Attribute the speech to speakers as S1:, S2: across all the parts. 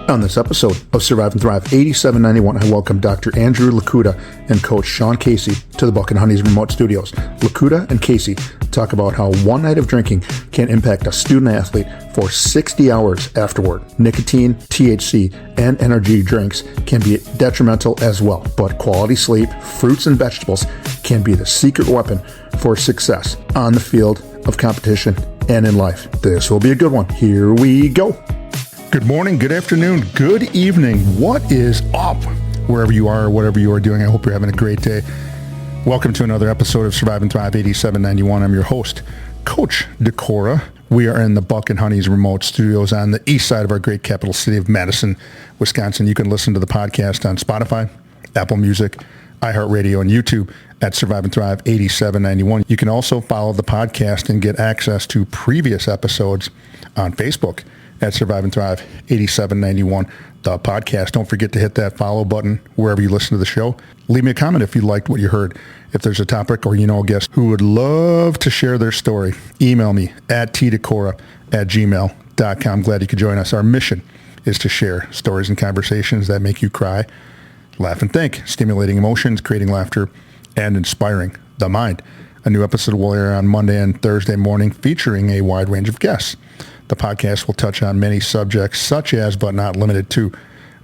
S1: On this episode of Survive and Thrive 8791, I welcome Dr. Andrew Lokuta and Coach Sean Casey to the Buck and Honey's remote studios. Lokuta and Casey talk about how one night of drinking can impact a student athlete for 60 hours afterward. Nicotine, THC, and energy drinks can be detrimental as well, but quality sleep, fruits, and vegetables can be the secret weapon for success on the field of competition and in life. This will be a good one. Here we go. Good morning, good afternoon, good evening. What is up? Wherever you are, whatever you are doing, I hope you're having a great day. Welcome to another episode of Survive and Thrive 8791. I'm your host, Coach Decora. We are in the Buck and Honey's remote studios on the east side of our great capital city of Madison, Wisconsin. You can listen to the podcast on Spotify, Apple Music, iHeartRadio, and YouTube at Survive and Thrive 8791. You can also follow the podcast and get access to previous episodes on Facebook at Survive and Thrive 8791, the podcast. Don't forget to hit that follow button wherever you listen to the show. Leave me a comment if you liked what you heard. If there's a topic or you know a guest who would love to share their story, email me at tdecora@gmail.com. Glad you could join us. Our mission is to share stories and conversations that make you cry, laugh, and think, stimulating emotions, creating laughter, and inspiring the mind. A new episode will air on Monday and Thursday morning featuring a wide range of guests. The podcast will touch on many subjects such as, but not limited to,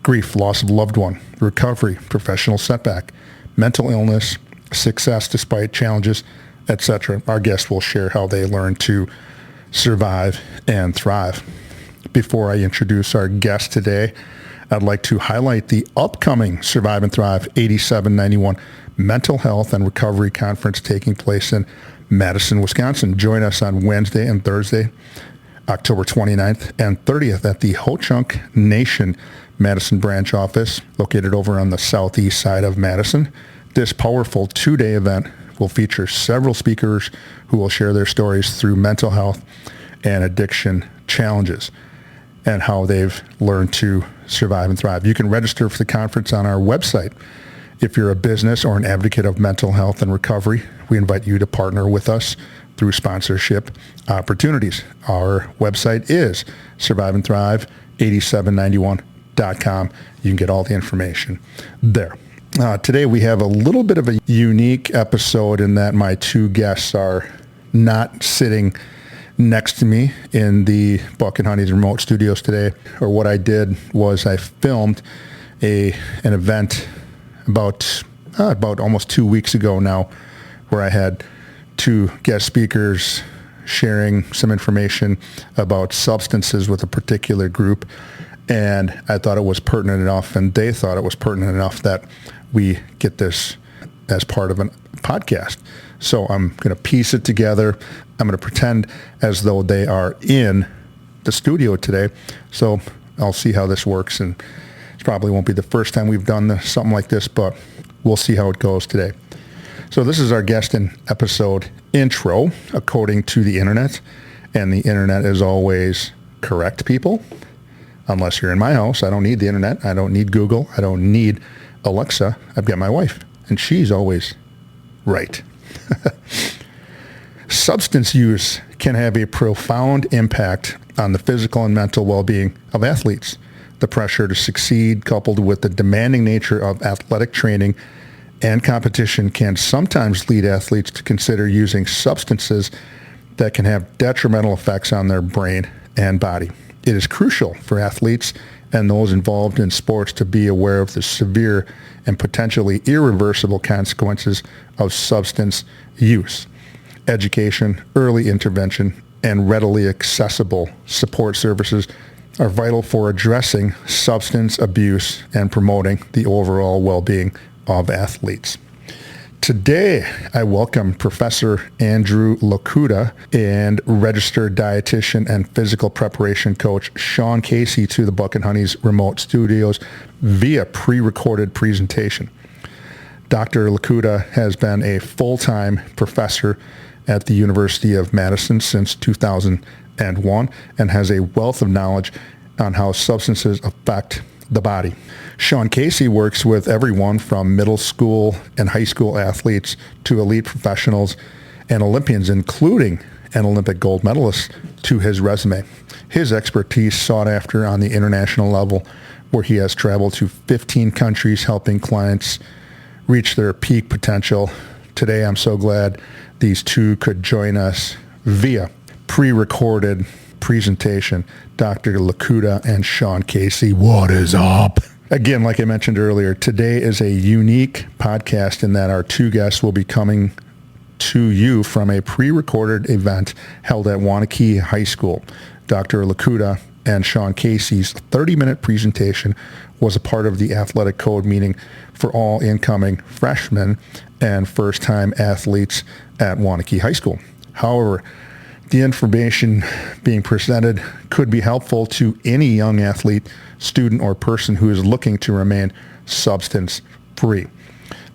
S1: grief, loss of loved one, recovery, professional setback, mental illness, success despite challenges, etc. Our guests will share how they learn to survive and thrive. Before I introduce our guest today, I'd like to highlight the upcoming Survive and Thrive 8791 Mental Health and Recovery Conference taking place in Madison, Wisconsin. Join us on Wednesday and Thursday, October 29th and 30th at the Ho-Chunk Nation Madison branch office, located over on the southeast side of Madison. This powerful two-day event will feature several speakers who will share their stories through mental health and addiction challenges and how they've learned to survive and thrive. You can register for the conference on our website. If you're a business or an advocate of mental health and recovery, we invite you to partner with us through sponsorship opportunities. Our website is surviveandthrive8791.com. You can get all the information there. Today we have a little bit of a unique episode in that my two guests are not sitting next to me in the Buck and Honey's remote studios today. Or what I did was I filmed an event about almost 2 weeks ago now, where I had two guest speakers sharing some information about substances with a particular group. And I thought it was pertinent enough, and they thought it was pertinent enough that we get this as part of a podcast. So I'm going to piece it together. I'm going to pretend as though they are in the studio today. So I'll see how this works. And it probably won't be the first time we've done something like this, but we'll see how it goes today. So this is our guest in episode intro, according to the internet. And the internet is always correct, people. Unless you're in my house, I don't need the internet. I don't need Google. I don't need Alexa. I've got my wife, and she's always right. Substance use can have a profound impact on the physical and mental well-being of athletes. The pressure to succeed, coupled with the demanding nature of athletic training and competition, can sometimes lead athletes to consider using substances that can have detrimental effects on their brain and body. It is crucial for athletes and those involved in sports to be aware of the severe and potentially irreversible consequences of substance use. Education, early intervention, and readily accessible support services are vital for addressing substance abuse and promoting the overall well-being of athletes. Today, I welcome Professor Andrew Lokuta and registered dietitian and physical preparation coach Sean Casey to the Buck and Honey's remote studios via pre-recorded presentation. Dr. Lokuta has been a full-time professor at the University of Madison since 2001 and has a wealth of knowledge on how substances affect the body. Sean Casey works with everyone from middle school and high school athletes to elite professionals and Olympians, including and Olympic gold medalist to his resume. His expertise sought after on the international level, where he has traveled to 15 countries helping clients reach their peak potential. Today, I'm so glad these two could join us via pre-recorded presentation. Dr. Lokuta and Sean Casey, what is up? Again, like I mentioned earlier, today is a unique podcast in that our two guests will be coming to you from a pre-recorded event held at Waunakee High School. Dr. Lokuta and Sean Casey's 30-minute presentation was a part of the athletic code meeting for all incoming freshmen and first-time athletes at Waunakee High School. However, the information being presented could be helpful to any young athlete, student, or person who is looking to remain substance-free.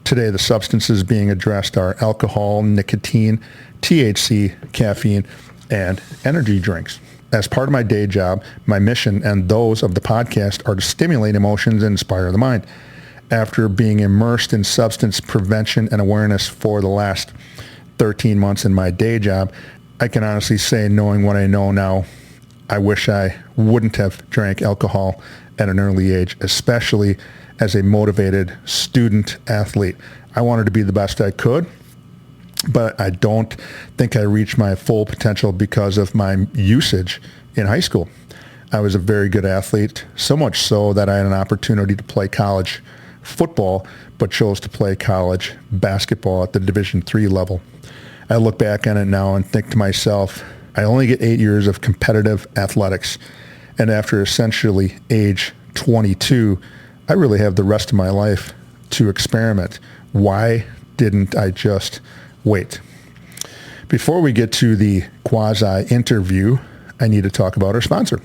S1: Today, the substances being addressed are alcohol, nicotine, THC, caffeine, and energy drinks. As part of my day job, my mission and those of the podcast are to stimulate emotions and inspire the mind. After being immersed in substance prevention and awareness for the last 13 months in my day job, I can honestly say, knowing what I know now, I wish I wouldn't have drank alcohol at an early age, especially as a motivated student athlete. I wanted to be the best I could, but I don't think I reached my full potential because of my usage in high school. I was a very good athlete, so much so that I had an opportunity to play college football, but chose to play college basketball at the Division III level. I look back on it now and think to myself, I only get 8 years of competitive athletics, and after essentially age 22, I really have the rest of my life to experiment. Why didn't I just wait? Before we get to the quasi-interview, I need to talk about our sponsor.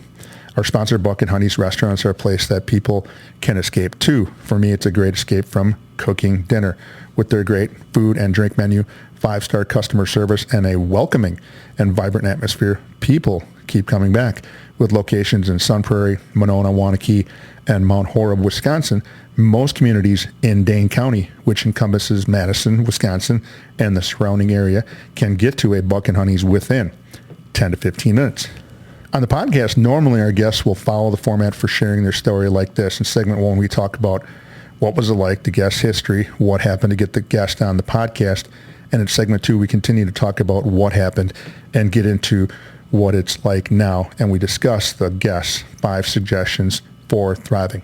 S1: Our sponsor, Buck and Honey's Restaurants, are a place that people can escape to. For me, it's a great escape from cooking dinner. With their great food and drink menu, 5-star customer service, and a welcoming and vibrant atmosphere, people keep coming back. With locations in Sun Prairie, Monona, Waunakee, and Mount Horeb, Wisconsin, most communities in Dane County, which encompasses Madison, Wisconsin, and the surrounding area, can get to a Buck and Honey's within 10 to 15 minutes. On the podcast, normally our guests will follow the format for sharing their story like this. In segment 1, we talk about what was it like, the guest's history, what happened to get the guest on the podcast. And in segment 2, we continue to talk about what happened and get into what it's like now. And we discuss the guest's 5 suggestions for thriving.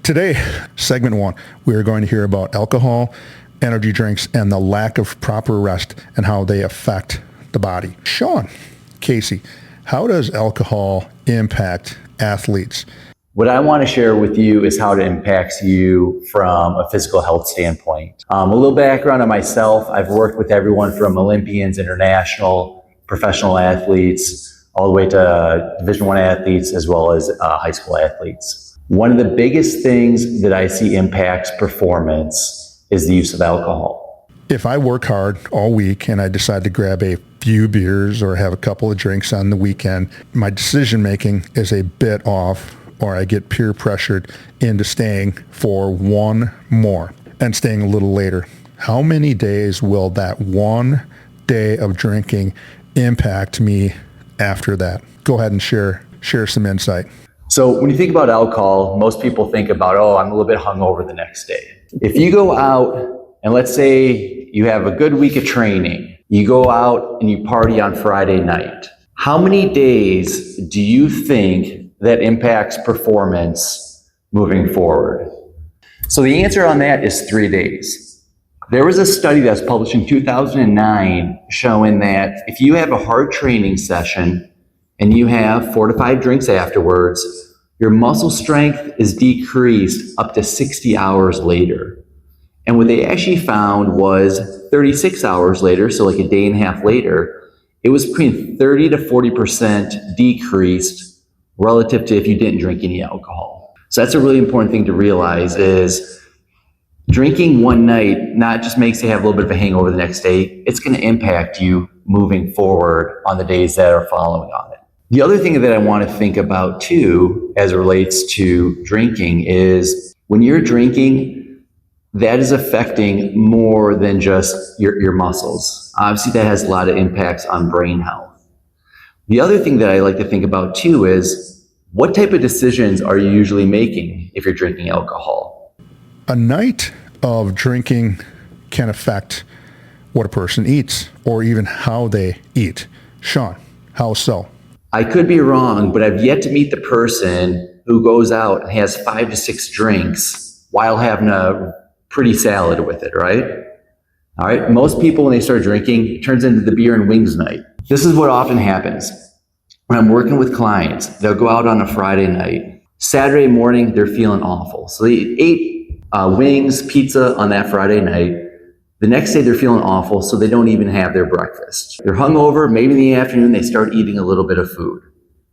S1: Today, segment 1, we are going to hear about alcohol, energy drinks, and the lack of proper rest and how they affect the body. Sean Casey, how does alcohol impact athletes?
S2: What I want to share with you is how it impacts you from a physical health standpoint. A little background on myself. I've worked with everyone from Olympians, international, professional athletes, all the way to Division I athletes, as well as high school athletes. One of the biggest things that I see impacts performance is the use of alcohol.
S1: If I work hard all week and I decide to grab a few beers or have a couple of drinks on the weekend, my decision making is a bit off, or I get peer pressured into staying for one more and staying a little later. How many days will that one day of drinking impact me after that? Go ahead and share some insight.
S2: So when you think about alcohol, most people think about, I'm a little bit hungover the next day. If you go out and let's say you have a good week of training, you go out and you party on Friday night, how many days do you think that impacts performance moving forward? So the answer on that is 3 days. There was a study that was published in 2009 showing that if you have a hard training session and you have 4 to 5 drinks afterwards, your muscle strength is decreased up to 60 hours later. And what they actually found was 36 hours later, so like a day and a half later, it was between 30 to 40% decreased relative to if you didn't drink any alcohol. So that's a really important thing to realize is drinking one night not just makes you have a little bit of a hangover the next day, it's going to impact you moving forward on the days that are following on it. The other thing that I want to think about too, as it relates to drinking, is when you're drinking, that is affecting more than just your muscles. Obviously, that has a lot of impacts on brain health. The other thing that I like to think about too is what type of decisions are you usually making if you're drinking alcohol?
S1: A night of drinking can affect what a person eats or even how they eat. Sean, how so?
S2: I could be wrong, but I've yet to meet the person who goes out and has 5 to 6 drinks while having a pretty salad with it, right? All right. Most people, when they start drinking, it turns into the beer and wings night. This is what often happens. When I'm working with clients, they'll go out on a Friday night. Saturday morning, they're feeling awful. So they ate wings, pizza on that Friday night. The next day, they're feeling awful, so they don't even have their breakfast. They're hungover. Maybe in the afternoon, they start eating a little bit of food.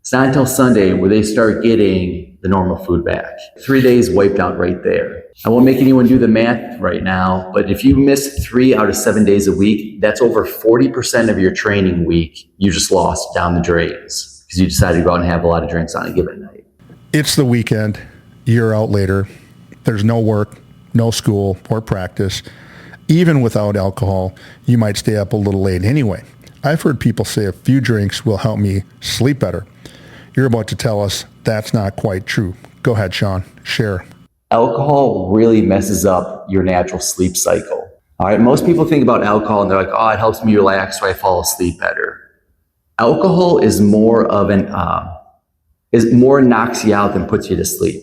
S2: It's not until Sunday where they start getting the normal food back. 3 days wiped out right there. I won't make anyone do the math right now, but if you miss 3 out of 7 days a week, that's over 40% of your training week you just lost down the drains because you decided to go out and have a lot of drinks on a given night.
S1: It's the weekend. You're out later. There's no work, no school or practice. Even without alcohol, you might stay up a little late anyway. I've heard people say a few drinks will help me sleep better. You're about to tell us that's not quite true. Go ahead, Sean. Share.
S2: Alcohol really messes up your natural sleep cycle. All right, most people think about alcohol and they're like, oh, it helps me relax so I fall asleep better. Alcohol is more knocks you out than puts you to sleep.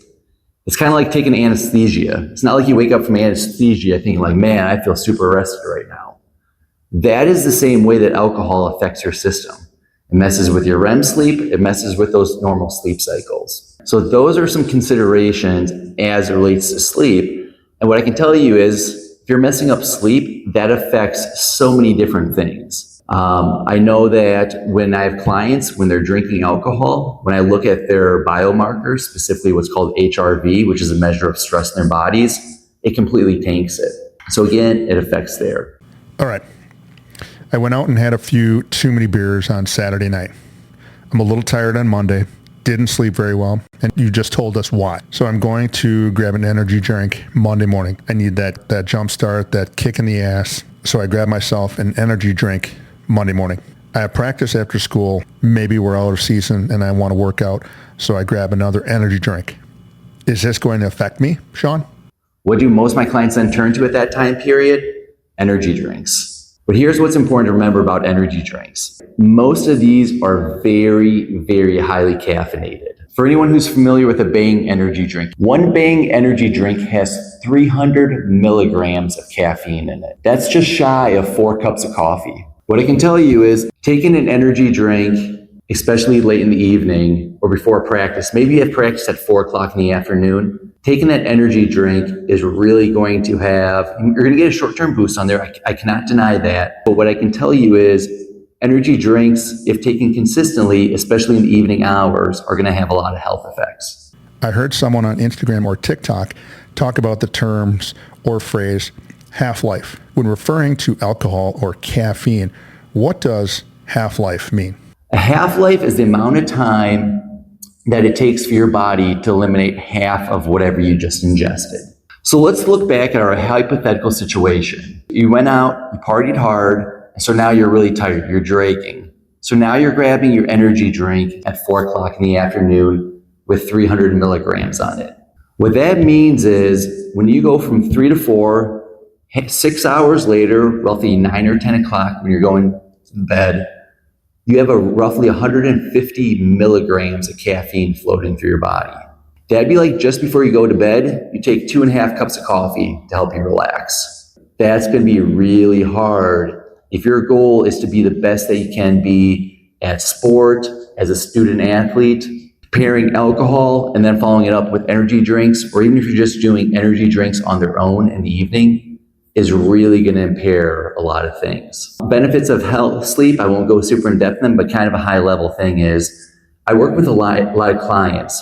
S2: It's kind of like taking anesthesia. It's not like you wake up from anesthesia thinking like, man, I feel super rested right now. That is the same way that alcohol affects your system. It messes with your REM sleep. It messes with those normal sleep cycles. So those are some considerations as it relates to sleep. And what I can tell you is if you're messing up sleep, that affects so many different things. I know that when I have clients, when they're drinking alcohol, when I look at their biomarkers, specifically what's called HRV, which is a measure of stress in their bodies, it completely tanks it. So again, it affects there.
S1: All right. I went out and had a few too many beers on Saturday night. I'm a little tired on Monday, didn't sleep very well, and you just told us why. So I'm going to grab an energy drink Monday morning. I need that jump start, that kick in the ass. So I grab myself an energy drink Monday morning. I have practice after school. Maybe we're out of season and I want to work out, so I grab another energy drink. Is this going to affect me, Sean?
S2: What do most of my clients then turn to at that time period? Energy drinks. But here's what's important to remember about energy drinks. Most of these are very, very highly caffeinated. For anyone who's familiar with a Bang energy drink, one Bang energy drink has 300 milligrams of caffeine in it. That's just shy of 4 cups of coffee. What I can tell you is taking an energy drink, especially late in the evening or before practice, maybe you have practice at 4 o'clock in the afternoon, taking that energy drink is really going to you're going to get a short-term boost on there. I cannot deny that. But what I can tell you is energy drinks, if taken consistently, especially in the evening hours, are going to have a lot of health effects.
S1: I heard someone on Instagram or TikTok talk about the terms or phrase half-life. When referring to alcohol or caffeine, what does half-life mean?
S2: A half-life is the amount of time that it takes for your body to eliminate half of whatever you just ingested. So let's look back at our hypothetical situation. You went out, you partied hard, so now you're really tired, you're dragging. So now you're grabbing your energy drink at 4 o'clock in the afternoon with 300 milligrams on it. What that means is when you go from 3 to 4, 6 hours later, roughly 9 or 10 o'clock when you're going to bed, you have roughly 150 milligrams of caffeine floating through your body. That'd be like just before you go to bed, you take 2.5 cups of coffee to help you relax. That's going to be really hard if your goal is to be the best that you can be at sport, as a student athlete. Pairing alcohol and then following it up with energy drinks, or even if you're just doing energy drinks on their own in the evening, is really going to impair a lot of things. Benefits of health, sleep, I won't go super in depth in them, but kind of a high level thing is I work with a lot of clients.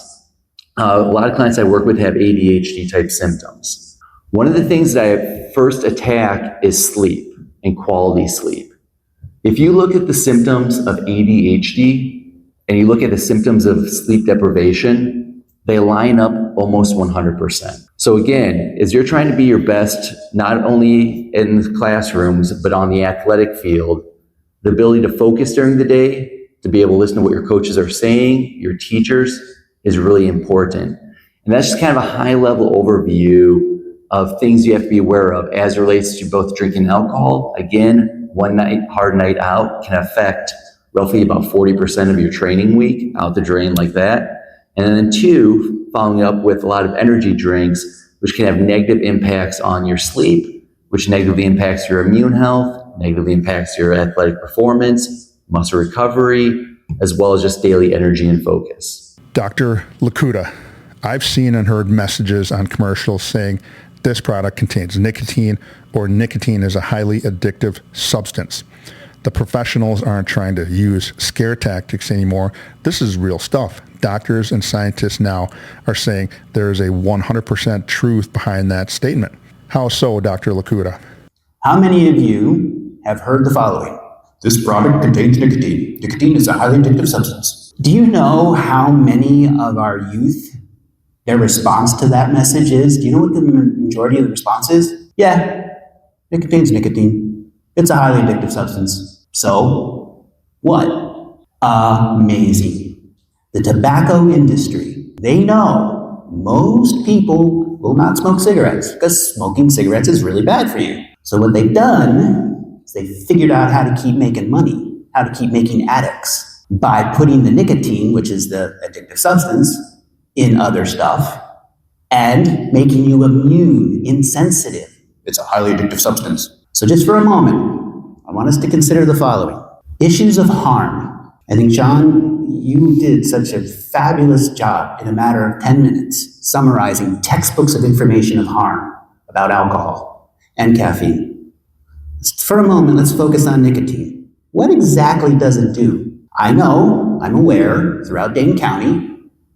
S2: A lot of clients I work with have ADHD type symptoms. One of the things that I first attack is sleep and quality sleep. If you look at the symptoms of ADHD and you look at the symptoms of sleep deprivation, they line up almost 100%. So again, as you're trying to be your best, not only in the classrooms, but on the athletic field, the ability to focus during the day, to be able to listen to what your coaches are saying, your teachers, is really important. And that's just kind of a high-level overview of things you have to be aware of as it relates to both drinking and alcohol. Again, one night, hard night out can affect roughly about 40% of your training week out the drain like that. And then two, following up with a lot of energy drinks, which can have negative impacts on your sleep, which negatively impacts your immune health, negatively impacts your athletic performance, muscle recovery, as well as just daily energy and focus.
S1: Dr. Lokuta, I've seen and heard messages on commercials saying this product contains nicotine, or nicotine is a highly addictive substance. The professionals aren't trying to use scare tactics anymore. This is real stuff. Doctors and scientists now are saying there is a 100% truth behind that statement. How so, Dr. Lokuta?
S3: How many of you have heard the following? This product contains nicotine. Nicotine is a highly addictive substance. Do you know how many of our youth, their response to that message is? Do you know what the majority of the response is? Yeah, it contains nicotine. It's a highly addictive substance. So, what? Amazing. The tobacco industry, they know most people will not smoke cigarettes because smoking cigarettes is really bad for you. So what they've done is they figured out how to keep making money, how to keep making addicts by putting the nicotine, which is the addictive substance, in other stuff and making you immune, insensitive. It's a highly addictive substance. So just for a moment, I want us to consider the following. Issues of harm. I think, Sean, you did such a fabulous job in a matter of 10 minutes summarizing textbooks of information of harm about alcohol and caffeine. For a moment, let's focus on nicotine. What exactly does it do? I know, I'm aware, throughout Dane County,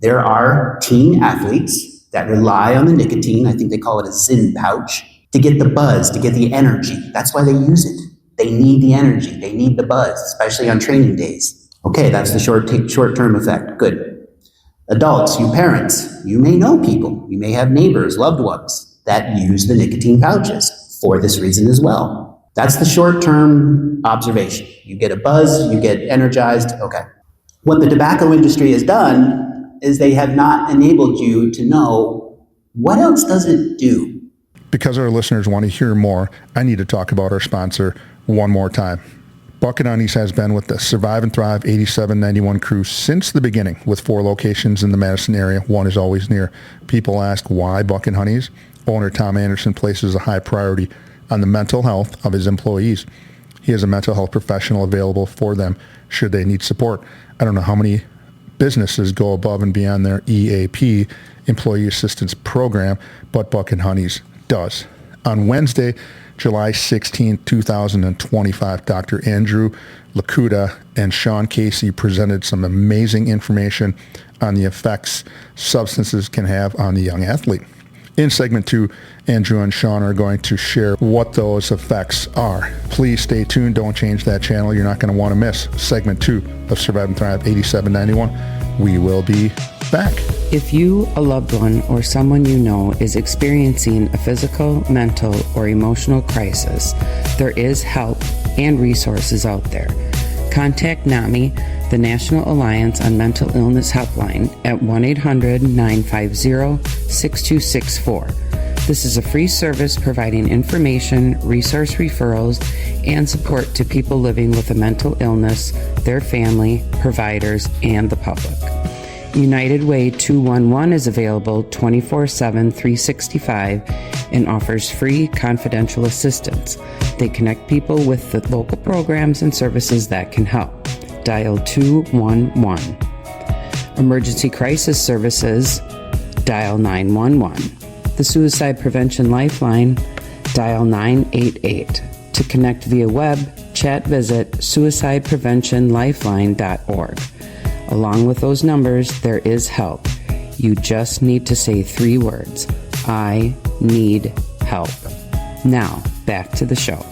S3: there are teen athletes that rely on the nicotine, I think they call it a Zyn pouch, to get the buzz, to get the energy. That's why they use it. They need the energy, they need the buzz, especially on training days. Okay, that's the short-term effect, good. Adults, you parents, you may know people, you may have neighbors, loved ones that use the nicotine pouches for this reason as well. That's the short-term observation. You get a buzz, you get energized, okay. What the tobacco industry has done is they have not enabled you to know what else does it do.
S1: Because our listeners want to hear more, I need to talk about our sponsor one more time. Bucket Honeys has been with the Survive and Thrive 8791 crew since the beginning, with 4 locations in the Madison area. One is always near. People ask why Bucket Honeys. Owner Tom Anderson places a high priority on the mental health of his employees. He has a mental health professional available for them should they need support. I don't know how many businesses go above and beyond their EAP, Employee Assistance Program, but Bucket Honeys does. On Wednesday, July 16, 2025, Dr. Andrew Lokuta and Sean Casey presented some amazing information on the effects substances can have on the young athlete. In segment 2, Andrew and Sean are going to share what those effects are. Please stay tuned. Don't change that channel. You're not going to want to miss segment 2 of Survive and Thrive 8791. We will be back.
S4: If you, a loved one, or someone you know is experiencing a physical, mental, or emotional crisis, there is help and resources out there. Contact NAMI, the National Alliance on Mental Illness Helpline, at 1-800-950-6264. This is a free service providing information, resource referrals, and support to people living with a mental illness, their family, providers, and the public. United Way 211 is available 24/7, 365 and offers free confidential assistance. They connect people with the local programs and services that can help. Dial 211. Emergency Crisis Services, dial 911. The Suicide Prevention Lifeline, dial 988. To connect via web, chat, visit suicidepreventionlifeline.org. Along with those numbers, there is help. You just need to say 3 words. I need help. Now, back to the show.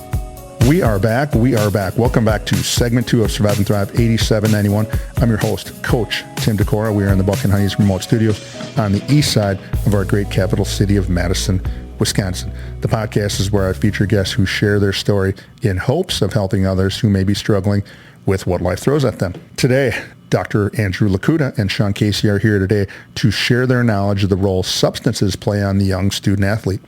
S1: We are back. Welcome back to segment 2 of Survive and Thrive 8791. I'm your host, Coach Tim Decora. We are in the Buck and Honey's remote studios on the east side of our great capital city of Madison, Wisconsin. The podcast is where I feature guests who share their story in hopes of helping others who may be struggling with what life throws at them. Today, Dr. Andrew Lokuta and Sean Casey are here today to share their knowledge of the role substances play on the young student athlete.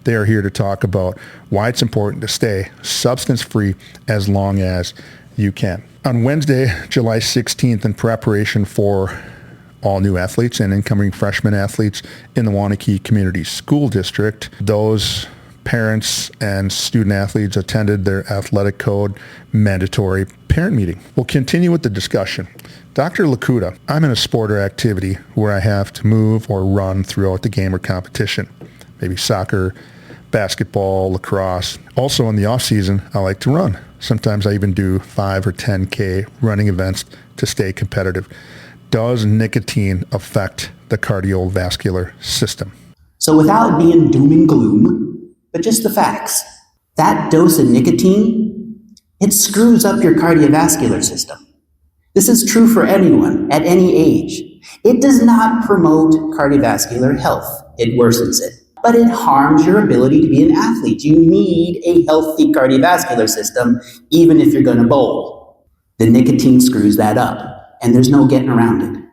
S1: They are here to talk about why it's important to stay substance-free as long as you can. On Wednesday, July 16th, in preparation for all new athletes and incoming freshman athletes in the Waunakee Community School District, those parents and student athletes attended their athletic code mandatory parent meeting. We'll continue with the discussion. Dr. Lokuta, I'm in a sport or activity where I have to move or run throughout the game or competition, maybe soccer, basketball, lacrosse. Also in the off season, I like to run. Sometimes I even do 5 or 10K running events to stay competitive. Does nicotine affect the cardiovascular system?
S3: So without being doom and gloom, but just the facts, that dose of nicotine, it screws up your cardiovascular system. This is true for anyone at any age. It does not promote cardiovascular health. It worsens it. But it harms your ability to be an athlete. You need a healthy cardiovascular system, even if you're going to bowl. The nicotine screws that up, and there's no getting around it.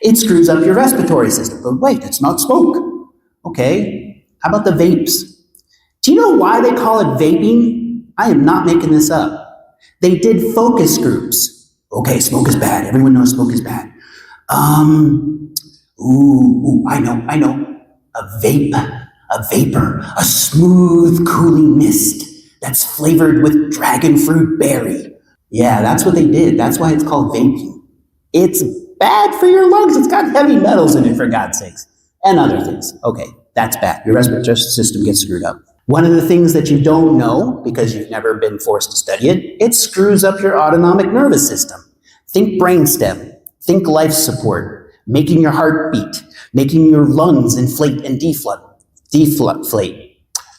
S3: It screws up your respiratory system. But wait, it's not smoke. Okay, how about the vapes? Do you know why they call it vaping? I am not making this up. They did focus groups. Okay, smoke is bad. Everyone knows smoke is bad. I know. A vapor, a smooth, cooling mist that's flavored with dragon fruit berry. Yeah, that's what they did. That's why it's called vaping. It's bad for your lungs. It's got heavy metals in it, for God's sakes, and other things. Okay, that's bad. Your respiratory system gets screwed up. One of the things that you don't know, because you've never been forced to study it, it screws up your autonomic nervous system. Think brainstem. Think life support. Making your heart beat. Making your lungs inflate and deflate.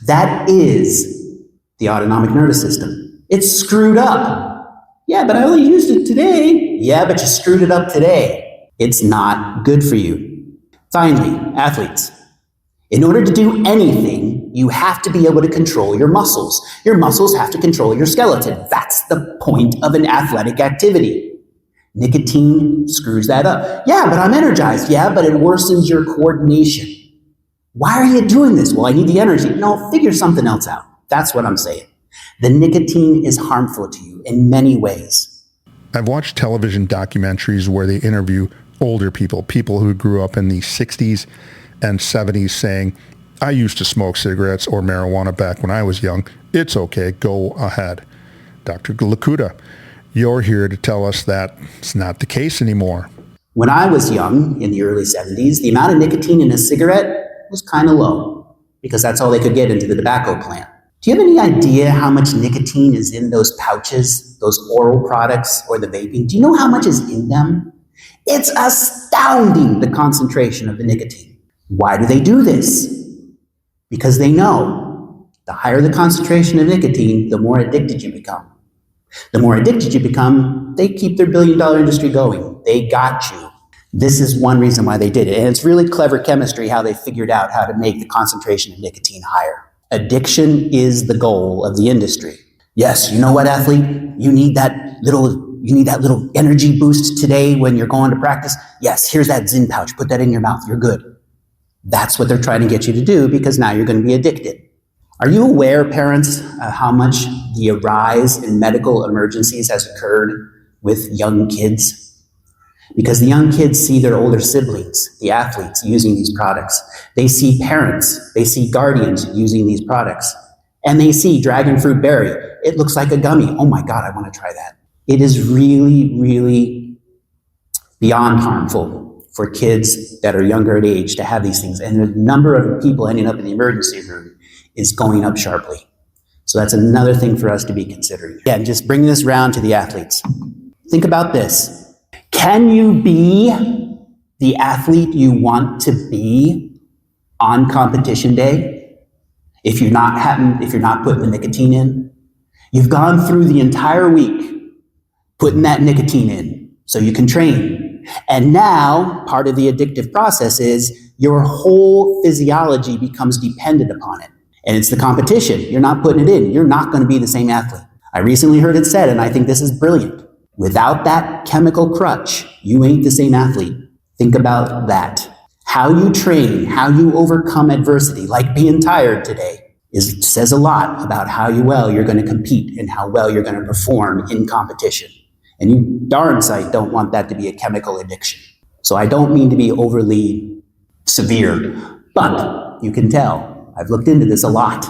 S3: That is the autonomic nervous system. It's screwed up. Yeah, but I only used it today. Yeah, but you screwed it up today. It's not good for you. Finally, athletes. In order to do anything, you have to be able to control your muscles. Your muscles have to control your skeleton. That's the point of an athletic activity. Nicotine screws that up. Yeah, but I'm energized. Yeah, but it worsens your coordination. Why are you doing this? Well, I need the energy. No, figure something else out. That's what I'm saying. The nicotine is harmful to you in many ways.
S1: I've watched television documentaries where they interview older people who grew up in the 60s and 70s saying, I used to smoke cigarettes or marijuana back when I was young. It's okay. Go ahead. Dr. Lokuta, you're here to tell us that it's not the case anymore.
S3: When I was young, in the early 70s, the amount of nicotine in a cigarette was kind of low because that's all they could get into the tobacco plant. Do you have any idea how much nicotine is in those pouches, those oral products, or the vaping? Do you know how much is in them? It's astounding, the concentration of the nicotine. Why do they do this? Because they know the higher the concentration of nicotine, the more addicted you become. The more addicted you become, they keep their billion-dollar industry going. They got you. This is one reason why they did it. And it's really clever chemistry how they figured out how to make the concentration of nicotine higher. Addiction is the goal of the industry. Yes, you know what, athlete? You need that little energy boost today when you're going to practice. Yes, here's that Zyn pouch. Put that in your mouth. You're good. That's what they're trying to get you to do because now you're going to be addicted. Are you aware, parents, how much the rise in medical emergencies has occurred with young kids? Because the young kids see their older siblings, the athletes, using these products. They see parents, they see guardians using these products. And they see dragon fruit berry. It looks like a gummy. Oh my God, I want to try that. It is really, really beyond harmful for kids that are younger at age to have these things. And the number of people ending up in the emergency room is going up sharply. So that's another thing for us to be considering. Yeah, and just bring this round to the athletes. Think about this. Can you be the athlete you want to be on competition day if you're not putting the nicotine in? You've gone through the entire week putting that nicotine in so you can train. And now part of the addictive process is your whole physiology becomes dependent upon it. And it's the competition. You're not putting it in. You're not going to be the same athlete. I recently heard it said, and I think this is brilliant. Without that chemical crutch, you ain't the same athlete. Think about that. How you train, how you overcome adversity, like being tired today, says a lot about how well you're going to compete and how well you're going to perform in competition. And you darn sight don't want that to be a chemical addiction. So I don't mean to be overly severe, but you can tell I've looked into this a lot.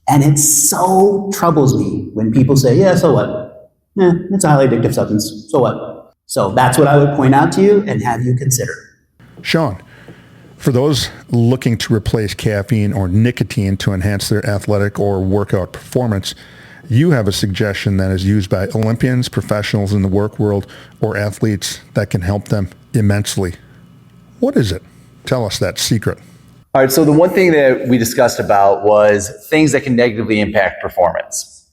S3: And it so troubles me when people say, yeah, so what? It's a highly addictive substance, so what? So that's what I would point out to you and have you consider.
S1: Sean, for those looking to replace caffeine or nicotine to enhance their athletic or workout performance, you have a suggestion that is used by Olympians, professionals in the work world, or athletes that can help them immensely. What is it? Tell us that secret.
S2: All right, so the one thing that we discussed about was things that can negatively impact performance.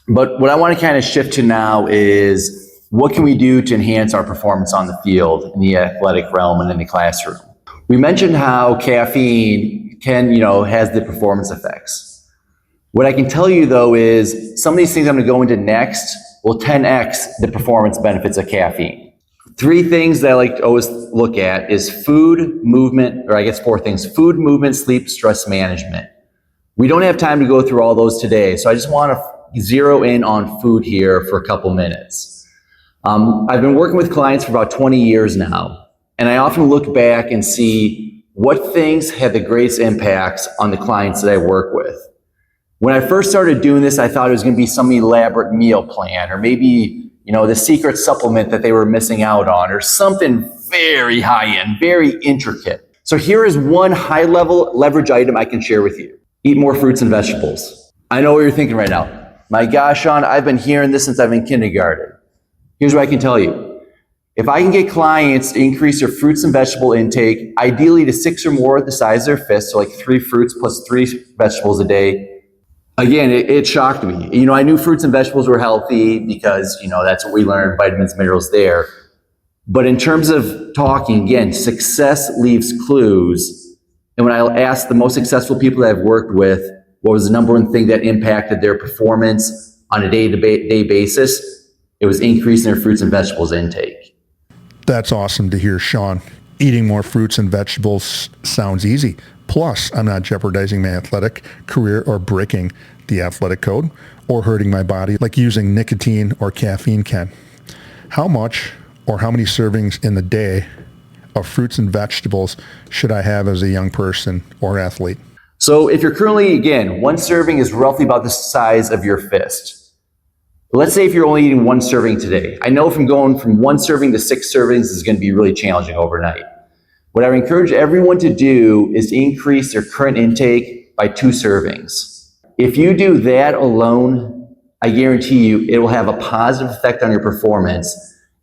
S2: But what I want to kind of shift to now is what can we do to enhance our performance on the field, in the athletic realm, and in the classroom? We mentioned how caffeine has the performance effects. What I can tell you though is some of these things I'm going to go into next will 10x the performance benefits of caffeine. 3 things that I like to always look at is food, movement, or I guess 4 things: food, movement, sleep, stress management. We don't have time to go through all those today, so I just want to zero in on food here for a couple minutes. I've been working with clients for about 20 years now. And I often look back and see what things had the greatest impacts on the clients that I work with. When I first started doing this, I thought it was going to be some elaborate meal plan, or maybe, the secret supplement that they were missing out on, or something very high-end, very intricate. So here is one high-level leverage item I can share with you. Eat more fruits and vegetables. I know what you're thinking right now. My gosh, Sean, I've been hearing this since I've been in kindergarten. Here's what I can tell you. If I can get clients to increase their fruits and vegetable intake, ideally to 6 or more the size of their fist, so like 3 fruits plus 3 vegetables a day, again, it shocked me. I knew fruits and vegetables were healthy because, that's what we learned, vitamins, minerals there. But in terms of talking, again, success leaves clues. And when I asked the most successful people that I've worked with, what was the number one thing that impacted their performance on a day-to-day basis, it was increasing their fruits and vegetables intake.
S1: That's awesome to hear, Sean. Eating more fruits and vegetables sounds easy. Plus, I'm not jeopardizing my athletic career or breaking the athletic code or hurting my body like using nicotine or caffeine can. How much or how many servings in the day of fruits and vegetables should I have as a young person or athlete?
S2: So if you're currently, again, 1 serving is roughly about the size of your fist. Let's say if you're only eating 1 serving today. I know from going from 1 serving to 6 servings is going to be really challenging overnight. What I would encourage everyone to do is to increase their current intake by 2 servings. If you do that alone, I guarantee you it will have a positive effect on your performance,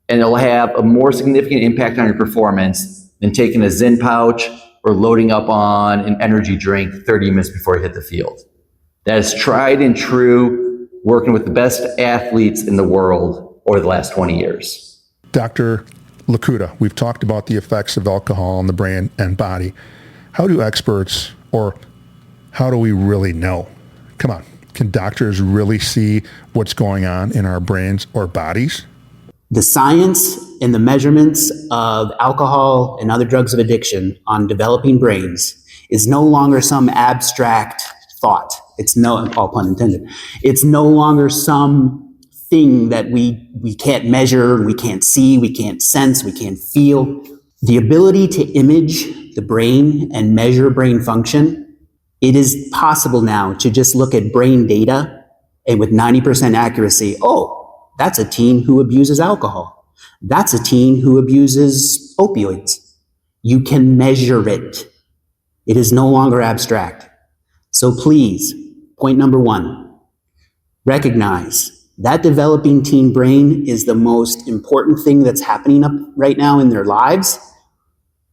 S2: and it will have a more significant impact on your performance than taking a Zen pouch or loading up on an energy drink 30 minutes before you hit the field. That is tried and true, working with the best athletes in the world over the last 20 years.
S1: Dr. Lokuta, we've talked about the effects of alcohol on the brain and body. How do experts, or how do we really know? Come on, can doctors really see what's going on in our brains or bodies?
S3: The science and the measurements of alcohol and other drugs of addiction on developing brains is no longer some abstract thought. It's no, all pun intended. It's no longer some thing that we can't measure, we can't see, we can't sense, we can't feel. The ability to image the brain and measure brain function, it is possible now to just look at brain data and with 90% accuracy, oh, that's a teen who abuses alcohol. That's a teen who abuses opioids. You can measure it. It is no longer abstract. So please, point number 1, recognize that developing teen brain is the most important thing that's happening up right now in their lives.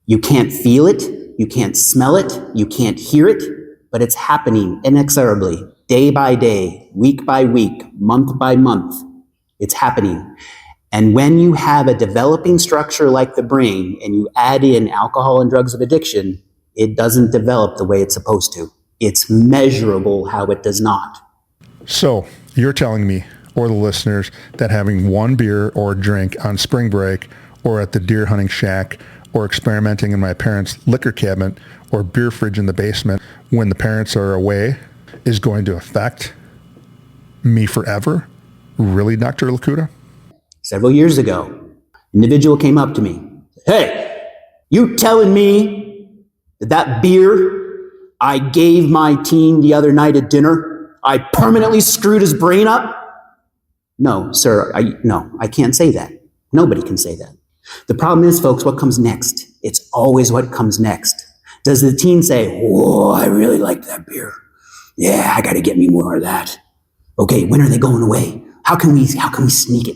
S3: You can't feel it, you can't smell it, you can't hear it, but it's happening inexorably. day by day, week by week, month by month. It's happening. And when you have a developing structure like the brain and you add in alcohol and drugs of addiction, it doesn't develop the way it's supposed to. It's measurable how it does not.
S1: So you're telling me, or the listeners, that having one beer or drink on spring break or at the deer hunting shack or experimenting in my parents' liquor cabinet or beer fridge in the basement when the parents are away is going to affect me forever? Really, Dr. Lokuta?
S3: Several years ago, an individual came up to me. Hey, you telling me that beer I gave my teen the other night at dinner, I permanently screwed his brain up? No, sir, I can't say that. Nobody can say that. The problem is, folks, what comes next? It's always what comes next. Does the teen say, whoa, I really like that beer. Yeah, I got to get me more of that. Okay, when are they going away? How can we sneak it?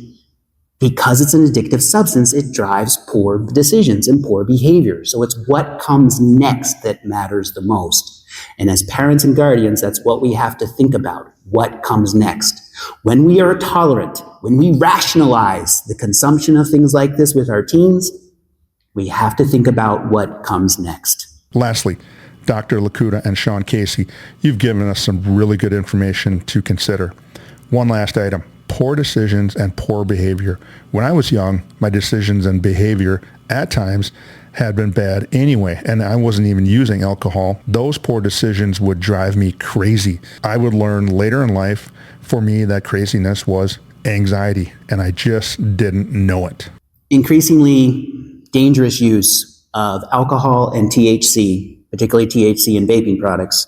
S3: Because it's an addictive substance, it drives poor decisions and poor behavior. So it's what comes next that matters the most. And as parents and guardians, that's what we have to think about. What comes next? When we are tolerant, when we rationalize the consumption of things like this with our teens, we have to think about what comes next.
S1: Lastly, Dr. Lokuta and Sean Casey, you've given us some really good information to consider. One last item. Poor decisions and poor behavior. When I was young, my decisions and behavior at times had been bad anyway, and I wasn't even using alcohol. Those poor decisions would drive me crazy. I would learn later in life, for me, that craziness was anxiety, and I just didn't know it.
S3: Increasingly dangerous use of alcohol and THC, particularly THC in vaping products,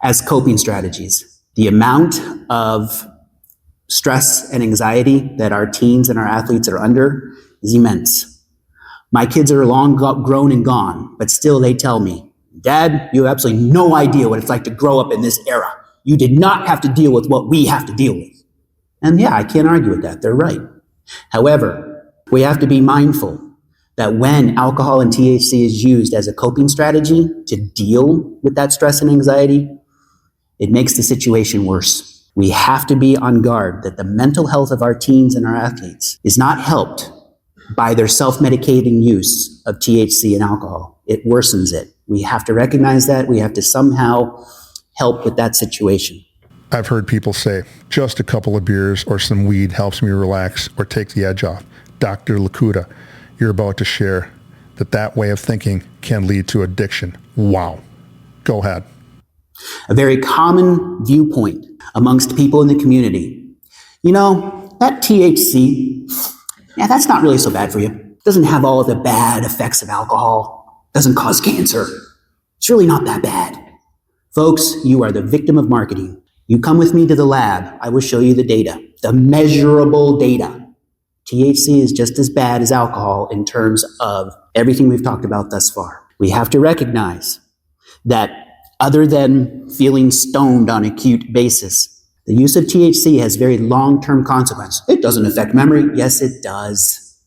S3: as coping strategies. The amount of stress and anxiety that our teens and our athletes are under is immense. My kids are long grown and gone, but still they tell me, Dad, you have absolutely no idea what it's like to grow up in this era. You did not have to deal with what we have to deal with. And yeah, I can't argue with that. They're right. However, we have to be mindful that when alcohol and THC is used as a coping strategy to deal with that stress and anxiety, it makes the situation worse. We have to be on guard that the mental health of our teens and our athletes is not helped by their self-medicating use of THC and alcohol. It worsens it. We have to recognize that. We have to somehow help with that situation.
S1: I've heard people say, just a couple of beers or some weed helps me relax or take the edge off. Dr. Lokuta, you're about to share that way of thinking can lead to addiction. Wow. Go ahead.
S3: A very common viewpoint amongst people in the community. You know, that THC, yeah, that's not really so bad for you. It doesn't have all of the bad effects of alcohol. It doesn't cause cancer. It's really not that bad. Folks, you are the victim of marketing. You come with me to the lab. I will show you the data, the measurable data. THC is just as bad as alcohol in terms of everything we've talked about thus far. We have to recognize that other than feeling stoned on an acute basis, the use of THC has very long-term consequences. It doesn't affect memory. Yes, it does.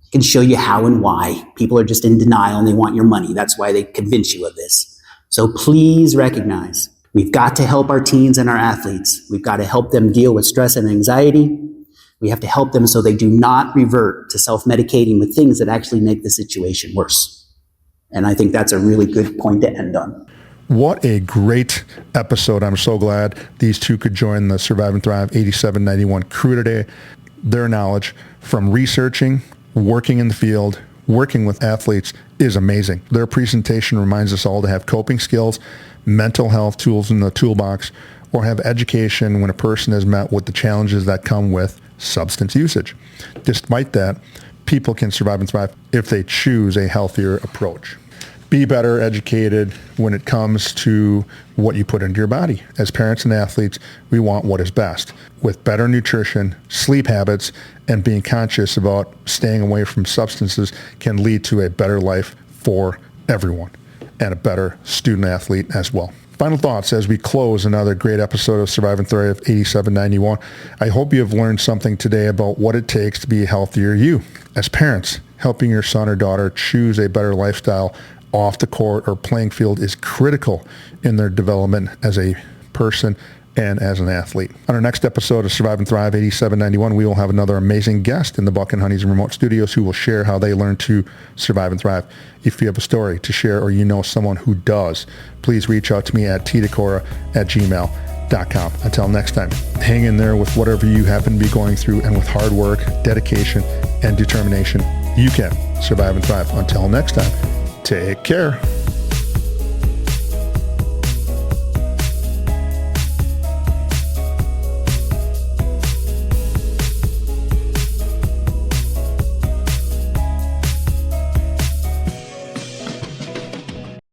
S3: I can show you how and why. People are just in denial and they want your money. That's why they convince you of this. So please recognize, we've got to help our teens and our athletes. We've got to help them deal with stress and anxiety. We have to help them so they do not revert to self-medicating with things that actually make the situation worse. And I think that's a really good point to end on.
S1: What a great episode. I'm so glad these two could join the Survive and Thrive 8791 crew today. Their knowledge from researching, working in the field, working with athletes is amazing. Their presentation reminds us all to have coping skills, mental health tools in the toolbox, or have education when a person is met with the challenges that come with substance usage. Despite that, people can survive and thrive if they choose a healthier approach. Be better educated when it comes to what you put into your body. As parents and athletes, we want what is best. With better nutrition, sleep habits, and being conscious about staying away from substances can lead to a better life for everyone and a better student athlete as well. Final thoughts as we close another great episode of Survive and Thrive 8791. I hope you have learned something today about what it takes to be a healthier you. As parents, helping your son or daughter choose a better lifestyle off the court or playing field is critical in their development as a person and as an athlete. On our next episode of Survive and Thrive 8791, we will have another amazing guest in the Buck and Honey's remote studios who will share how they learned to survive and thrive. If you have a story to share or you know someone who does, please reach out to me at tdecora@gmail.com. Until next time, hang in there with whatever you happen to be going through, and with hard work, dedication, and determination, you can survive and thrive. Until next time, take care.